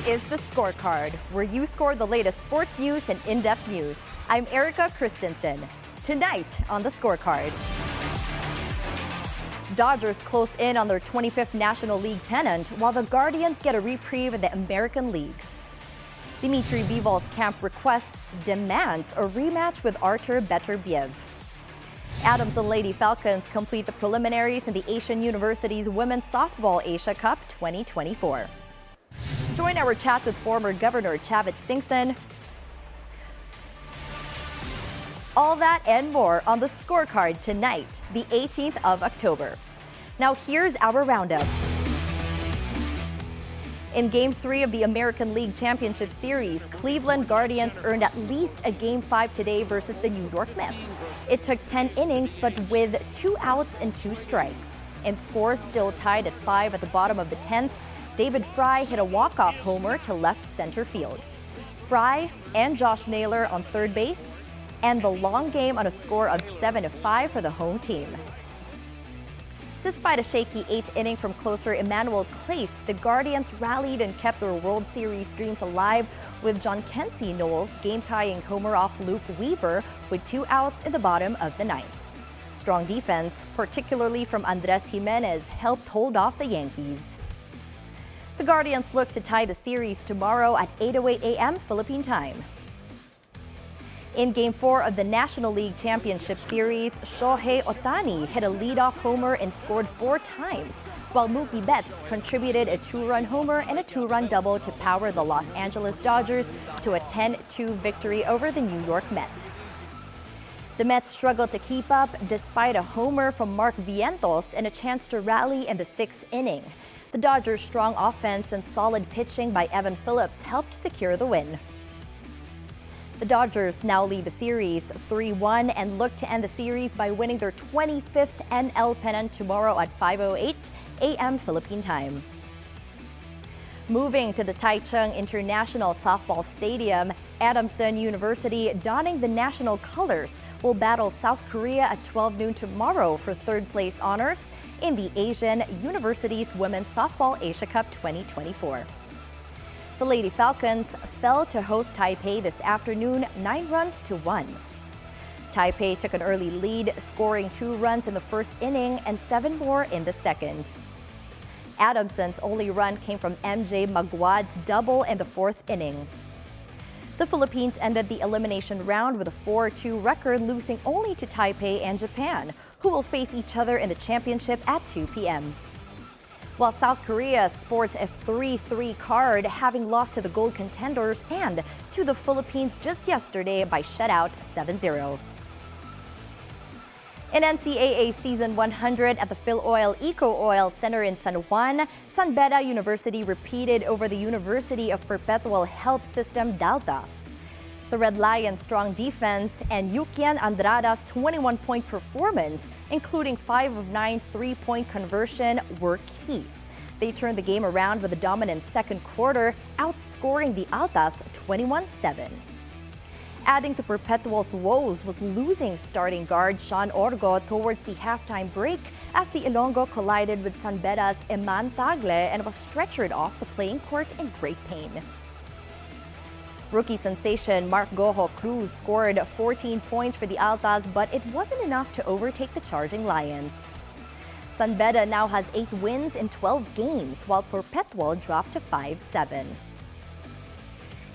is the Scorecard, where you score the latest sports news and in-depth news. I'm Erica Christensen. Tonight on the Scorecard, Dodgers close in on their 25th National League pennant, while the Guardians get a reprieve in the American League. Dmitry Bivol's camp demands a rematch with Artur Beterbiev. Adams and Lady Falcons complete the preliminaries in the Asian University's Women's Softball Asia Cup 2024. Join our chat with former Governor Chavit Singson. All that and more on the Scorecard tonight, the 18th of October. Now here's our roundup. In Game 3 of the American League Championship Series, Cleveland Guardians earned at least a Game 5 today versus the New York Mets. It took 10 innings, but with 2 outs and 2 strikes. And scores still tied at 5 at the bottom of the 10th. David Fry hit a walk-off homer to left center field. Fry and Josh Naylor on third base, and the long game on a score of 7-5 for the home team. Despite a shaky 8th inning from closer Emmanuel Clace, the Guardians rallied and kept their World Series dreams alive with John Kensey Knowles game-tying homer off Luke Weaver with 2 outs in the bottom of the 9th. Strong defense, particularly from Andres Jimenez, helped hold off the Yankees. The Guardians look to tie the series tomorrow at 8:08 a.m. Philippine time. In Game 4 of the National League Championship Series, Shohei Ohtani hit a leadoff homer and scored 4 times, while Mookie Betts contributed a 2-run homer and a 2-run double to power the Los Angeles Dodgers to a 10-2 victory over the New York Mets. The Mets struggled to keep up despite a homer from Mark Vientos and a chance to rally in the 6th inning. The Dodgers' strong offense and solid pitching by Evan Phillips helped secure the win. The Dodgers now lead the series 3-1 and look to end the series by winning their 25th NL pennant tomorrow at 5:08 a.m. Philippine time. Moving to the Taichung International Softball Stadium, Adamson University, donning the national colors, will battle South Korea at 12 noon tomorrow for third-place honors in the Asian University's Women's Softball Asia Cup 2024. The Lady Falcons fell to host Taipei this afternoon 9-1. Taipei took an early lead, scoring 2 runs in the first inning and 7 more in the second. Adamson's only run came from MJ Maguad's double in the 4th inning. The Philippines ended the elimination round with a 4-2 record, losing only to Taipei and Japan, who will face each other in the championship at 2 p.m. While South Korea sports a 3-3 card, having lost to the gold contenders and to the Philippines just yesterday by shutout 7-0. In NCAA Season 100 at the Philoil Eco Oil Center in San Juan, San Beda University repeated over the University of Perpetual Help System Delta. The Red Lions' strong defense and Yukian Andrada's 21-point performance, including 5 of 9 3-point conversion, were key. They turned the game around with a dominant second quarter, outscoring the Altas 21-7. Adding to Perpetual's woes was losing starting guard Sean Orgo towards the halftime break as the Ilonggo collided with San Beda's Eman Tagle and was stretchered off the playing court in great pain. Rookie sensation Mark Gojo Cruz scored 14 points for the Altas, but it wasn't enough to overtake the charging Lions. San Beda now has 8 wins in 12 games, while Perpetual dropped to 5-7.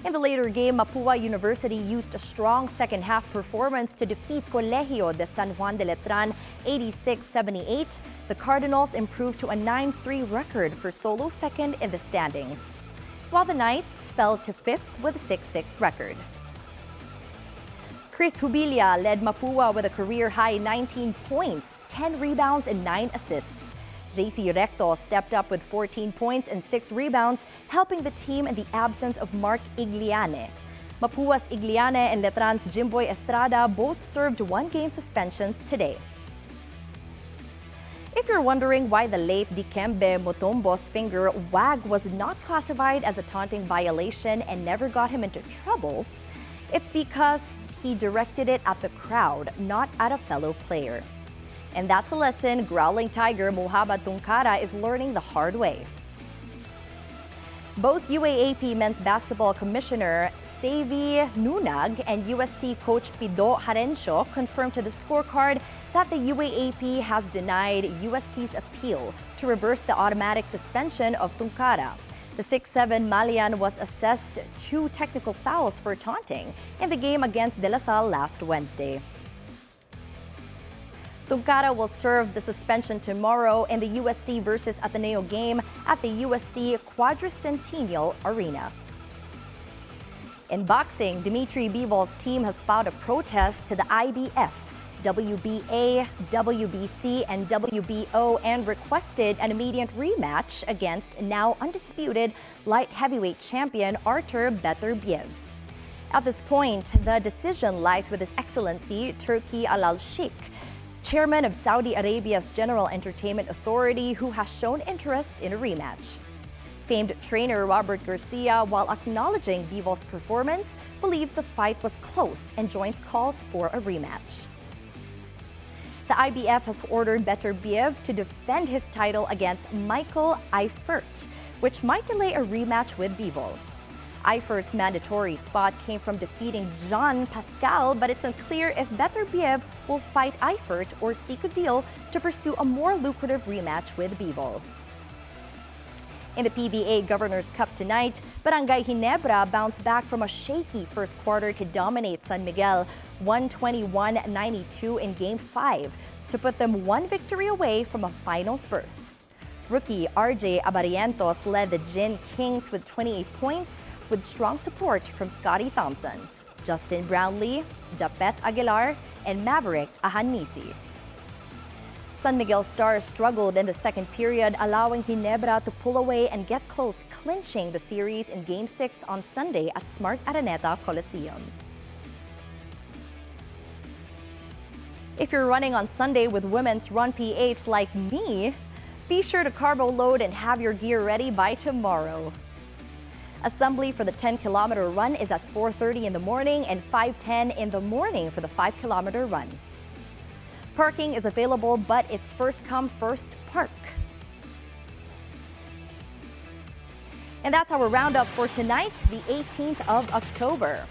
In the later game, Mapua University used a strong second-half performance to defeat Colegio de San Juan de Letran 86-78. The Cardinals improved to a 9-3 record for solo second in the standings, while the Knights fell to 5th with a 6-6 record. Chris Hubilia led Mapua with a career-high 19 points, 10 rebounds, and 9 assists. JC Recto stepped up with 14 points and 6 rebounds, helping the team in the absence of Mark Igliane. Mapua's Igliane and Letran's Jimboy Estrada both served 1-game suspensions today. If you're wondering why the late Dikembe Mutombo's finger wag was not classified as a taunting violation and never got him into trouble, it's because he directed it at the crowd, not at a fellow player. And that's a lesson Growling Tiger Muhammad Tungkara is learning the hard way. Both UAAP Men's Basketball Commissioner Savi Nunag and UST coach Pido Harencio confirmed to the Scorecard that the UAAP has denied UST's appeal to reverse the automatic suspension of Tungkara. The 6'7" Malian was assessed 2 technical fouls for taunting in the game against De La Salle last Wednesday. Tungkara will serve the suspension tomorrow in the UST versus Ateneo game at the UST Quadricentennial Arena. In boxing, Dmitry Bivol's team has filed a protest to the IBF, WBA, WBC, and WBO and requested an immediate rematch against now undisputed light heavyweight champion Artur Beterbiev. At this point, the decision lies with His Excellency Turki Al-Sheikh, chairman of Saudi Arabia's General Entertainment Authority, who has shown interest in a rematch. Famed trainer Robert Garcia, while acknowledging Bivol's performance, believes the fight was close and joins calls for a rematch. The IBF has ordered Beterbiev to defend his title against Michael Eifert, which might delay a rematch with Bivol. Eifert's mandatory spot came from defeating Jean Pascal, but it's unclear if Beterbiev will fight Eifert or seek a deal to pursue a more lucrative rematch with Bivol. In the PBA Governor's Cup tonight, Barangay Ginebra bounced back from a shaky first quarter to dominate San Miguel 121-92 in Game 5 to put them one victory away from a finals berth. Rookie RJ Abarientos led the Gin Kings with 28 points with strong support from Scotty Thompson, Justin Brownlee, Japet Aguilar, and Maverick Ahanisi. San Miguel Stars struggled in the second period, allowing Ginebra to pull away and get close, clinching the series in Game 6 on Sunday at Smart Araneta Coliseum. If you're running on Sunday with Women's Run PH like me, be sure to carbo load and have your gear ready by tomorrow. Assembly for the 10-kilometer run is at 4:30 in the morning and 5:10 in the morning for the 5-kilometer run. Parking is available, but it's first come, first park. And that's our roundup for tonight, the 18th of October.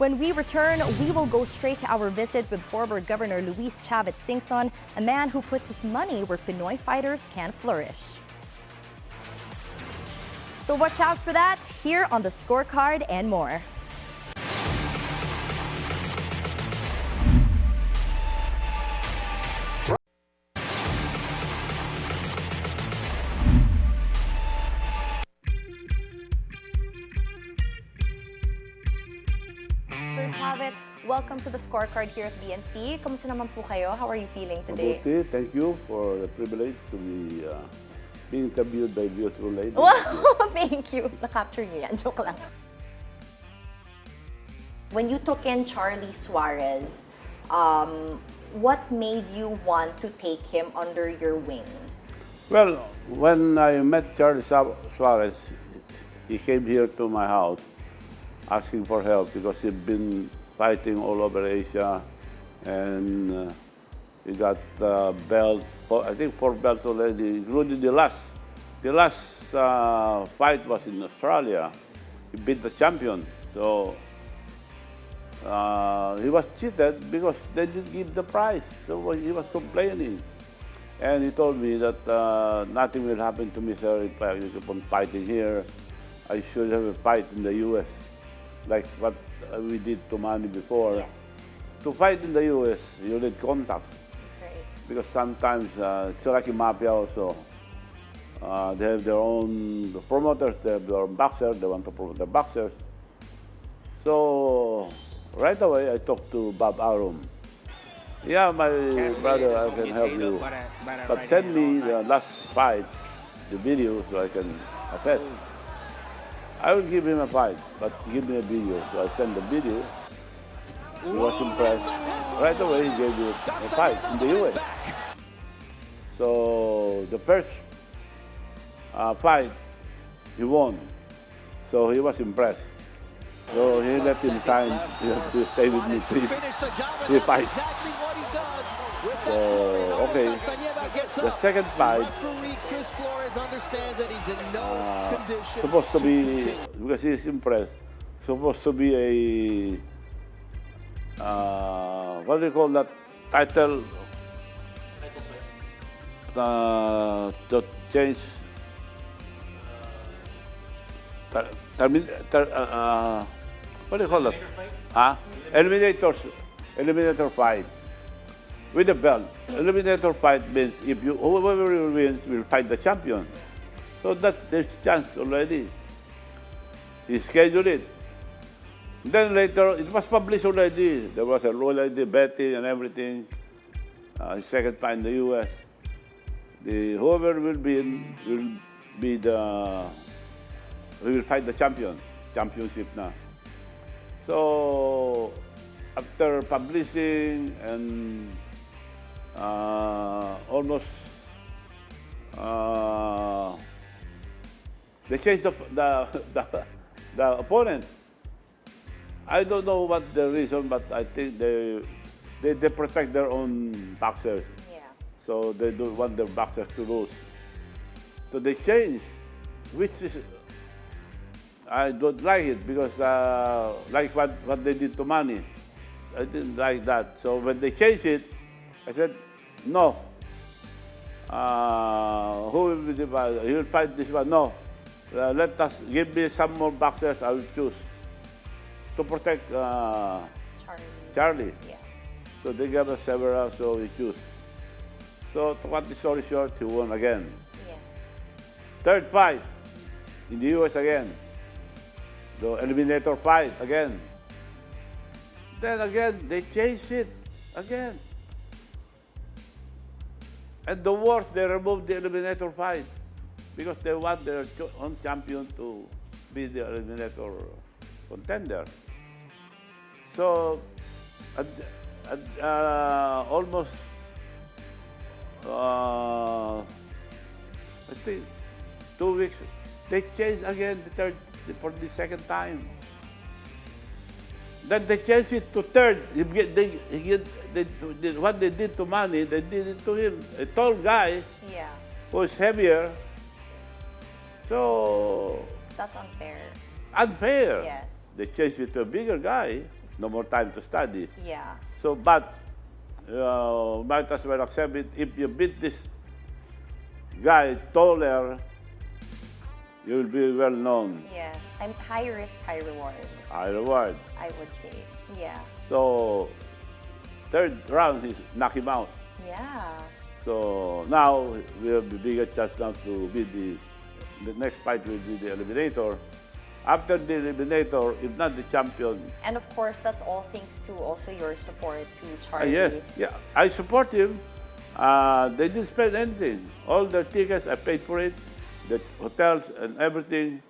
When we return, we will go straight to our visit with former Governor Luis Chavit Singson, a man who puts his money where Pinoy fighters can flourish. So watch out for that here on the Scorecard and more. Sir Chavit, welcome to the Scorecard here at BNC. Kamusta naman po kayo? How are you feeling today? Mabuti. Thank you for the privilege to be being interviewed by beautiful ladies. Wow, thank you. Na-capture niyo yan. Joke lang. When you took in Charlie Suarez, what made you want to take him under your wing? Well, when I met Charlie Suarez, he came here to my house asking for help because he'd been fighting all over Asia and he got belt. I think 4 belts already, including the last. The last fight was in Australia. He beat the champion. So he was cheated because they didn't give the prize. So he was complaining. And he told me that nothing will happen to me, sir, if I keep on fighting here. I should have a fight in the U.S., like what we did to Manny before. Yes. To fight in the U.S., you need contact. Because sometimes it's like a mafia also. They have their own promoters, they have their own boxers, they want to promote their boxers. So right away I talked to Bob Arum. Yeah, my brother, I can help you. But send me the last fight, the video, so I can assess. I will give him a fight, but give me a video. So I sent the video. He was impressed. Right away, he gave you a fight in the U.S. So the first fight, he won. So he was impressed. So he let him sign to stay with me three fights. So, okay. The second fight, understands that he's in no condition supposed to be, continue. because he's impressed, supposed to be a, what do you call that title? To change, what do you call that? Eliminator fight. With the belt. Eliminator fight means if you, whoever wins will fight the champion. So that there's chance already. He scheduled it. Then later, it was published already. There was a already betting and everything. His second fight in the U.S. Whoever will be we will fight the championship na. So after publishing and almost they changed the opponent. I don't know what the reason, but I think they protect their own boxers. Yeah. So they don't want their boxers to lose. So they changed, which is, I don't like it because like what they did to Manny. I didn't like that. So when they changed it, I said, no. Who will be the, he will fight this one? No. Let us, give me some more boxers, I will choose. To protect Charlie. Yeah. So they gave us several, so we choose. So to cut the story short, he won again. Yes. Third fight in the US again. The eliminator fight again. Then again, they changed it again. And the worst, they removed the eliminator fight because they want their own champion to be the eliminator contender. So, almost, I think, 2 weeks, they changed again for the second time. Then they changed it to third. What they did to Manny, they did it to him. A tall guy, Yeah. who is heavier. So, That's unfair. unfair. Yes. They changed it to a bigger guy, no more time to study. Yeah. So, but might as well accept it. If you beat this guy taller, you will be well known. Yes. I'm high risk, high reward, High reward. I would say. Yeah. So, third round, he knocked him out. Yeah. So now we have the bigger chance now to be the next fight will be the eliminator. After the eliminator, if not the champion. And of course, that's all thanks to also your support to Charlie. Yes, yeah, I support him. They didn't spend anything. All the tickets, I paid for it, the hotels and everything.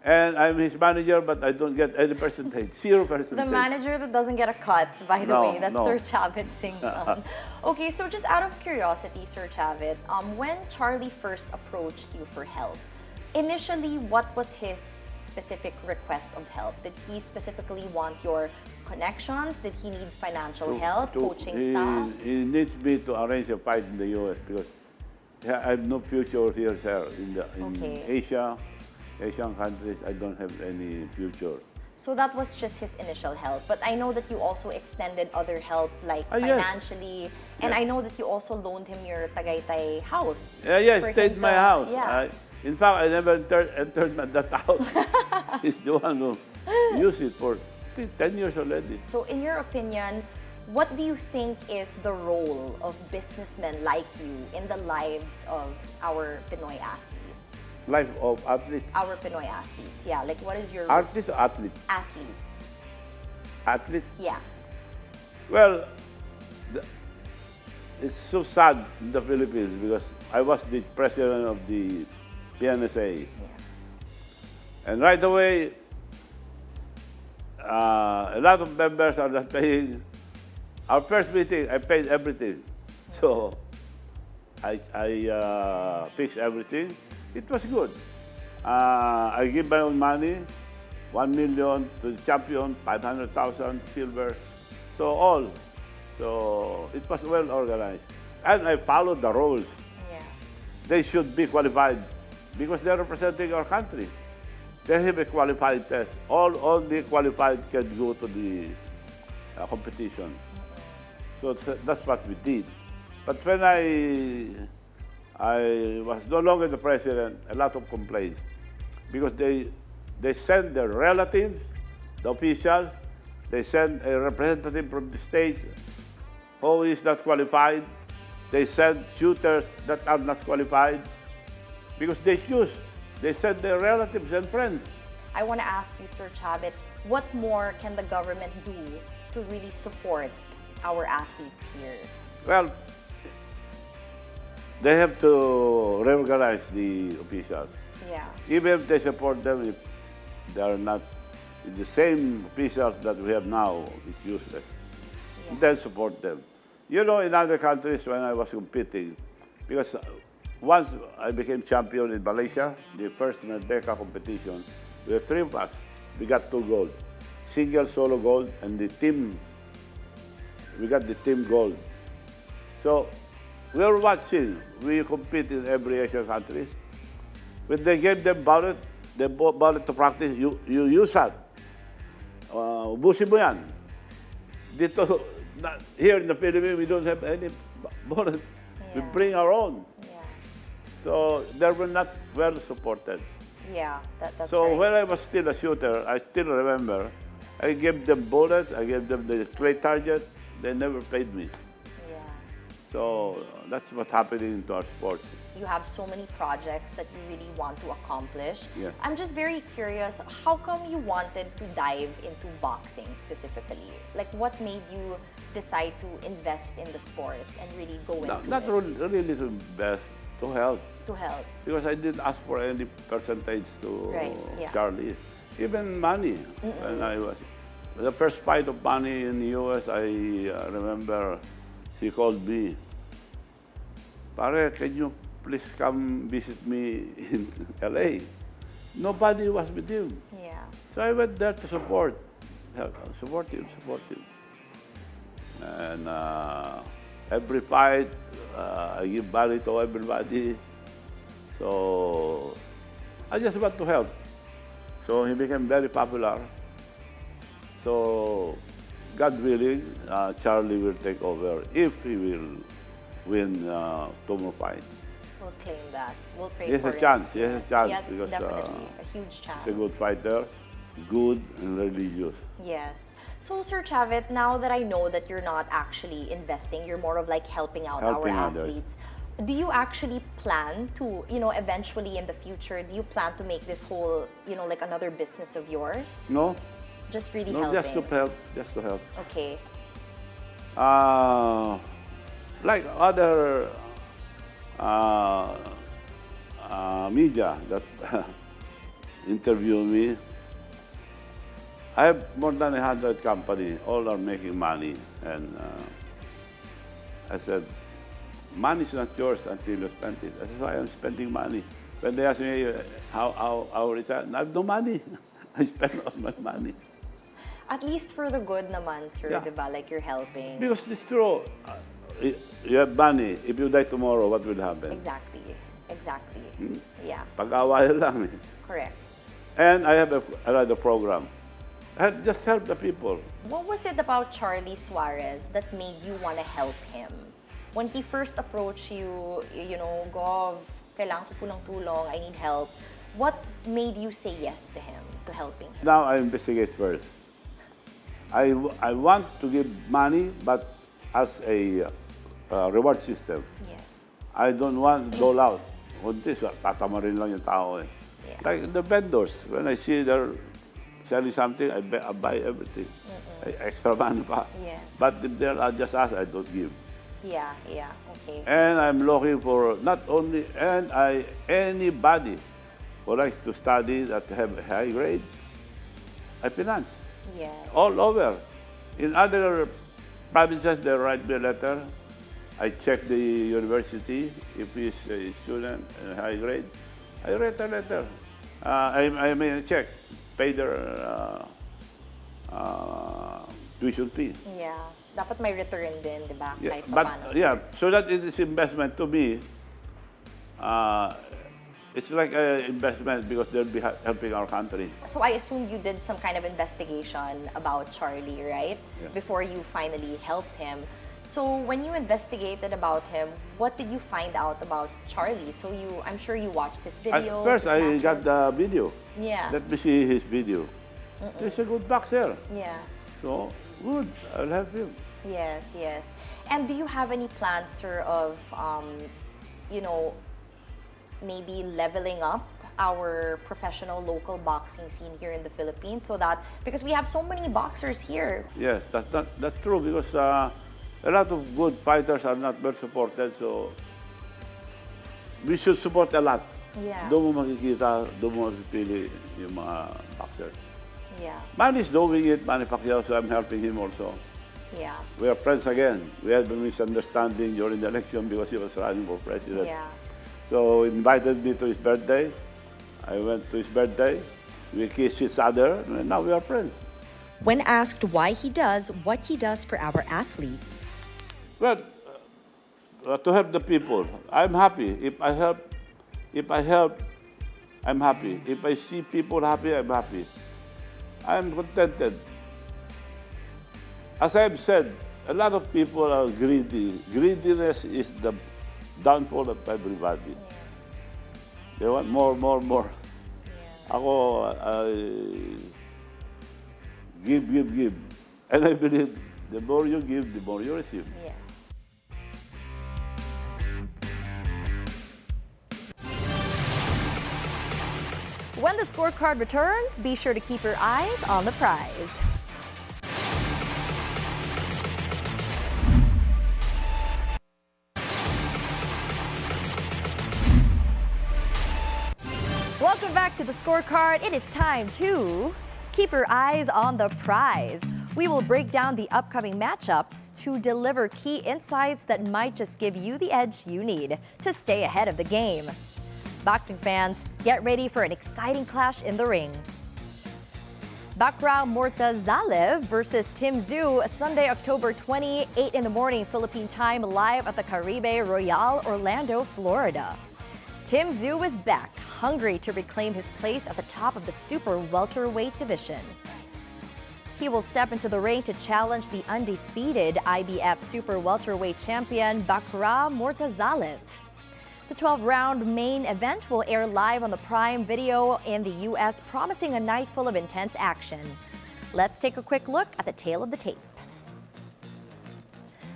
And I'm his manager, but I don't get any percentage, 0%. The manager that doesn't get a cut, by the No, way, that's no. Sir Chavit Singson. Okay, so just out of curiosity, Sir Chavit, when Charlie first approached you for help, initially, what was his specific request of help? Did he specifically want your connections? Did he need financial help, coaching staff? He needs me to arrange a fight in the U.S. because I have no future here, sir. In Okay. Asian countries, I don't have any future. So that was just his initial help. But I know that you also extended other help, like Yes. financially. And Yeah. I know that you also loaned him your Tagaytay house. Yeah, for stayed him in my to- house. Yeah. In fact, I never entered that house. He's the one who used it for, I think, 10 years already. So in your opinion, what do you think is the role of businessmen like you in the lives of our Pinoy athletes? Life of athlete. Our Pinoy athletes, yeah. Like, what is your Artist or athlete? athletes? Athlete? Yeah. Well, it's so sad in the Philippines because I was the president of the PNSA. Yeah. And right away, a lot of members are not paying. Our first meeting, I paid everything. So I fixed everything. It was good. I give my own money, 1 million to the champion, 500,000 silver, so all. So it was well organized. And I followed the rules. Yeah. They should be qualified because they're representing our country. They have a qualified test. All the qualified can go to the competition. So that's what we did. But when I was no longer the president, a lot of complaints because they send their relatives, the officials, they send a representative from the states who is not qualified. They send shooters that are not qualified because they send their relatives and friends. I want to ask you, Sir Chavit, what more can the government do to really support our athletes here? Well, they have to reorganize the officials. Yeah. Even if they support them, if they are not the same officials that we have now, it's useless. Yeah. Then support them. You know, in other countries when I was competing, because once I became champion in Malaysia, the first Merdeka competition, we have 3 of us. We got 2 gold. Single solo gold and the team, we got the team gold. So we were watching. We compete in every Asian country. When they gave them ballot, to practice, you use that. Ubusin mo yan. Dito, here in the Philippines, we don't have any ballot. Yeah. We bring our own. Yeah. So they were not well supported. Yeah, that's So right. when I was still a shooter, I still remember, I gave them bullets, I gave them the clay target, they never paid me. Yeah. So that's what's happening to our sports. You have so many projects that you really want to accomplish. Yeah. I'm just very curious, how come you wanted to dive into boxing specifically? Like, what made you decide to invest in the sport and really go into Not it? really to invest, to help. To help. Because I didn't ask for any percentage to Right, yeah. Charlie. Even money. When I was, the first fight of money in the US, I remember he called me, "Pare, can you please come visit me in LA?" Nobody was with him. Yeah. So I went there to support him. And every fight, I give money to everybody. So I just want to help. So he became very popular. So God willing, Charlie will take over if he will win 2 more fights. We'll claim that. We'll pray He has for a it. chance. He has a chance He has because definitely a huge chance. he's a good fighter, good and religious. Yes. So, Sir Chavit, now that I know that you're not actually investing, you're more of like helping out Helping our others. athletes. Do you actually plan to, eventually in the future, do you plan to make this whole, like another business of yours? No, Just really no, helping? just to help, just to help. Okay. Like other media that interview me, I have more than 100 companies, all are making money. And I said, money is not yours until you spend it. That's why I'm spending money. When they ask me how I retire, I have no money. I spend all my money. At least for the good naman, sir, Yeah. diba? Like you're helping. Because it's true. You have money. If you die tomorrow, what will happen? Exactly. Exactly. Yeah. Pag-awayan lang eh. Correct. And I have another program. I just help the people. What was it about Charlie Suarez that made you want to help him? When he first approached you, Gov, kailangan ko po ng tulong, I need help. What made you say yes to him, to helping him? Now I investigate first. I want to give money, but as a reward system. Yes. I don't want to dole out. Kunti, tatama rin lang yung tao eh. Yeah. Like the vendors, when I see they're selling something, I buy everything. Extra money pa. Yeah. But if they're just ask, I don't give. Yeah, okay. And I'm looking for not only, anybody who likes to study that have a high grade, I finance. Yes. All over. In other provinces, they write me a letter. I check the university. If he's a student in high grade, I write a letter. I mean, check, pay their tuition fee. Yeah. Dapat may return din, di ba? Yeah, Kahit but paano, sir. yeah, so that it is investment to me. It's like an investment because they'll be helping our country. So I assume you did some kind of investigation about Charlie, right? Yeah. Before you finally helped him. So when you investigated about him, what did you find out about Charlie? So I'm sure you watched his videos. At first, his I matches. got the video. Yeah. Let me see his video. He's a good boxer. Yeah. So, good. I'll help him. Yes, yes. And do you have any plans, sir, of, you know, maybe leveling up our professional local boxing scene here in the Philippines so that, because we have so many boxers here. Yes, that's true because a lot of good fighters are not well supported, so we should support a lot. Yeah. Doon mo makikita, doon mo mapipili yung mga boxers. Yeah. Man is doing it, Manny Pacquiao, so I'm helping him also. Yeah. We are friends again. We had a misunderstanding during the election because he was running for president. Yeah. So he invited me to his birthday. I went to his birthday. We kissed each other, and now we are friends. When asked why he does what he does for our athletes. Well, to help the people. I'm happy. If I help, I'm happy. If I see people happy, I'm happy. I'm contented. As I've said, a lot of people are greedy. Greediness is the downfall of everybody. They want more, more, more. Ako, give. And I believe the more you give, the more you receive. Yeah. When the scorecard returns, be sure to keep your eyes on the prize. Welcome back to the scorecard. It is time to keep your eyes on the prize. We will break down the upcoming matchups to deliver key insights that might just give you the edge you need to stay ahead of the game. Boxing fans, get ready for an exciting clash in the ring. Bakram Mortazalev versus Tim Zhu, Sunday, October 20, 8 in the morning Philippine time, live at the Caribe Royale, Orlando, Florida. Tim Zhu is back, hungry to reclaim his place at the top of the super welterweight division. He will step into the ring to challenge the undefeated IBF super welterweight champion Bakram Mortazalev. The 12-round main event will air live on the Prime Video in the U.S., promising a night full of intense action. Let's take a quick look at the tale of the tape.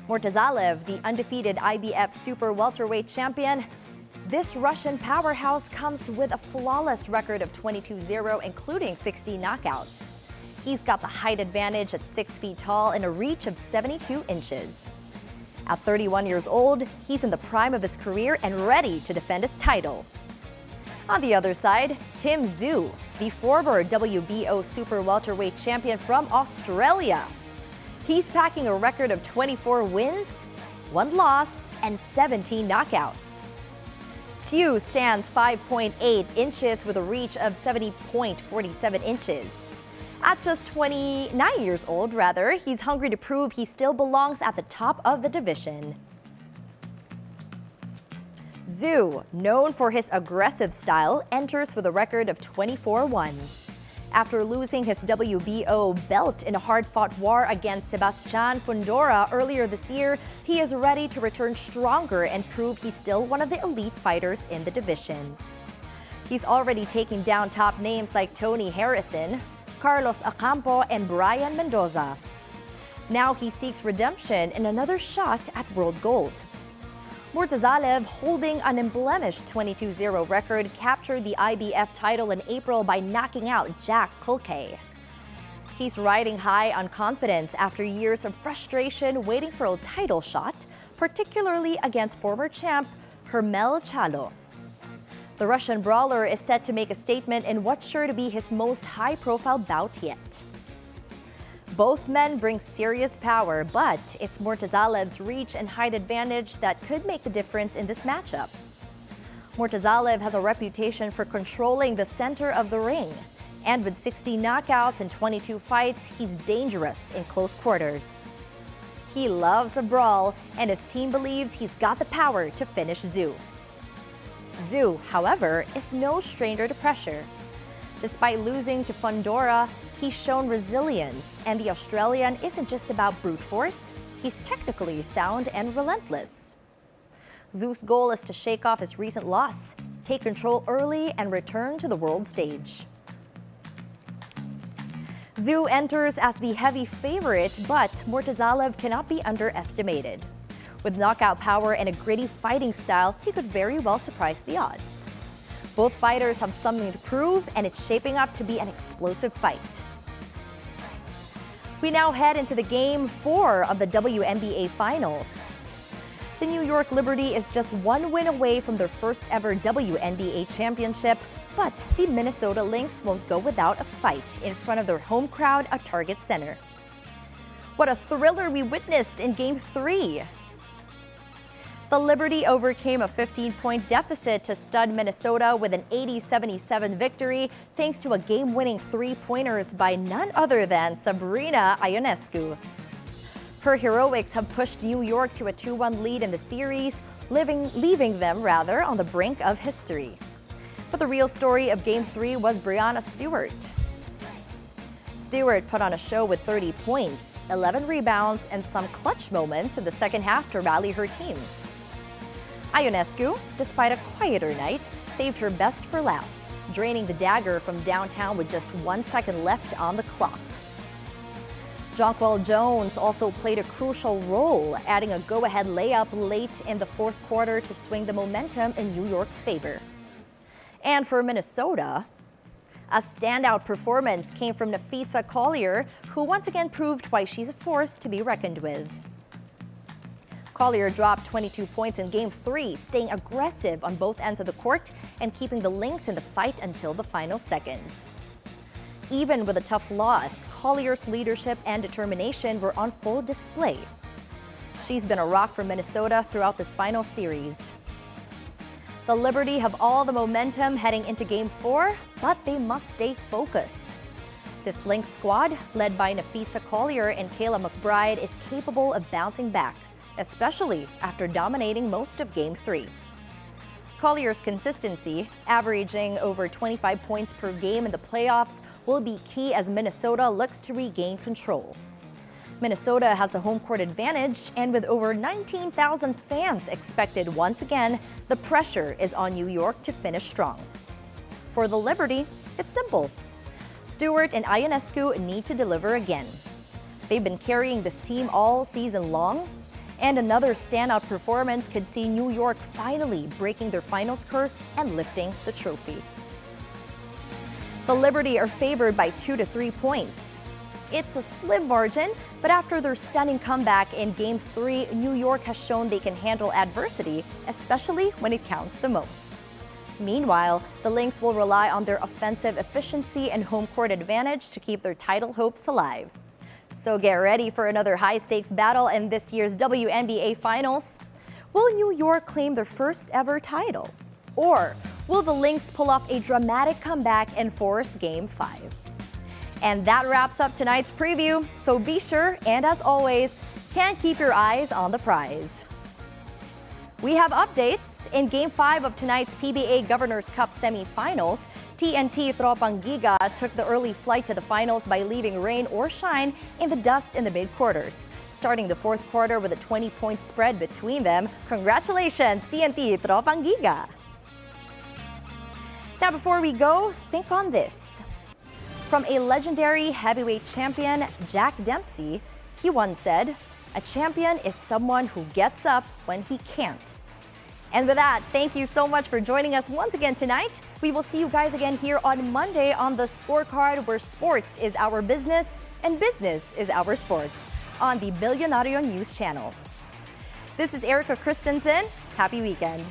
Mortazalev, the undefeated IBF super welterweight champion. This Russian powerhouse comes with a flawless record of 22-0, including 60 knockouts. He's got the height advantage at 6 feet tall and a reach of 72 inches. At 31 years old, he's in the prime of his career and ready to defend his title. On the other side, Tim Zhu, the former WBO super welterweight champion from Australia. He's packing a record of 24 wins, 1 loss, and 17 knockouts. Zhu stands 5.8 inches with a reach of 70.47 inches. At just 29 years old, he's hungry to prove he still belongs at the top of the division. Zhu, known for his aggressive style, enters with a record of 24-1. After losing his WBO belt in a hard-fought war against Sebastian Fundora earlier this year, he is ready to return stronger and prove he's still one of the elite fighters in the division. He's already taken down top names like Tony Harrison, Carlos Acampo, and Brian Mendoza. Now he seeks redemption in another shot at World Gold. Mortazalev, holding an unblemished 22-0 record, captured the IBF title in April by knocking out Jack Kulke. He's riding high on confidence after years of frustration waiting for a title shot, particularly against former champ Hermel Chalo. The Russian brawler is set to make a statement in what's sure to be his most high-profile bout yet. Both men bring serious power, but it's Mortazalev's reach and height advantage that could make the difference in this matchup. Mortazalev has a reputation for controlling the center of the ring, and with 60 knockouts and 22 fights, he's dangerous in close quarters. He loves a brawl, and his team believes he's got the power to finish Zhu. Zhu, however, is no stranger to pressure. Despite losing to Fundora, he's shown resilience, and the Australian isn't just about brute force, he's technically sound and relentless. Zhu's goal is to shake off his recent loss, take control early, and return to the world stage. Zhu enters as the heavy favorite, but Murtazalov cannot be underestimated. With knockout power and a gritty fighting style, he could very well surprise the odds. Both fighters have something to prove, and it's shaping up to be an explosive fight. We now head into the Game 4 of the WNBA Finals. The New York Liberty is just one win away from their first ever WNBA championship, but the Minnesota Lynx won't go without a fight in front of their home crowd at Target Center. What a thriller we witnessed in Game 3! The Liberty overcame a 15-point deficit to stud Minnesota with an 80-77 victory thanks to a game-winning three-pointers by none other than Sabrina Ionescu. Her heroics have pushed New York to a 2-1 lead in the series, leaving them on the brink of history. But the real story of Game 3 was Breanna Stewart. Stewart put on a show with 30 points, 11 rebounds, and some clutch moments in the second half to rally her team. Ionescu, despite a quieter night, saved her best for last, draining the dagger from downtown with just 1 second left on the clock. Jonquel Jones also played a crucial role, adding a go-ahead layup late in the fourth quarter to swing the momentum in New York's favor. And for Minnesota, a standout performance came from Napheesa Collier, who once again proved why she's a force to be reckoned with. Collier dropped 22 points in Game 3, staying aggressive on both ends of the court and keeping the Lynx in the fight until the final seconds. Even with a tough loss, Collier's leadership and determination were on full display. She's been a rock for Minnesota throughout this final series. The Liberty have all the momentum heading into Game 4, but they must stay focused. This Lynx squad, led by Napheesa Collier and Kayla McBride, is capable of bouncing back, especially after dominating most of Game 3. Collier's consistency, averaging over 25 points per game in the playoffs, will be key as Minnesota looks to regain control. Minnesota has the home court advantage, and with over 19,000 fans expected once again, the pressure is on New York to finish strong. For the Liberty, it's simple. Stewart and Ionescu need to deliver again. They've been carrying this team all season long, and another standout performance could see New York finally breaking their finals curse and lifting the trophy. The Liberty are favored by 2 to 3 points. It's a slim margin, but after their stunning comeback in Game 3, New York has shown they can handle adversity, especially when it counts the most. Meanwhile, the Lynx will rely on their offensive efficiency and home court advantage to keep their title hopes alive. So get ready for another high-stakes battle in this year's WNBA Finals. Will New York claim their first ever title? Or will the Lynx pull off a dramatic comeback and force Game 5? And that wraps up tonight's preview, so be sure, and as always, can't keep your eyes on the prize. We have updates. In Game 5 of tonight's PBA Governor's Cup semifinals, TNT Tropang Giga took the early flight to the finals by leaving rain or shine in the dust in the mid-quarters, starting the fourth quarter with a 20-point spread between them. Congratulations, TNT Tropang Giga! Now before we go, think on this. From a legendary heavyweight champion, Jack Dempsey, he once said, "A champion is someone who gets up when he can't." And with that, thank you so much for joining us once again tonight. We will see you guys again here on Monday on the Scorecard, where sports is our business and business is our sports, on the Billionario News Channel. This is Erica Christensen. Happy weekend.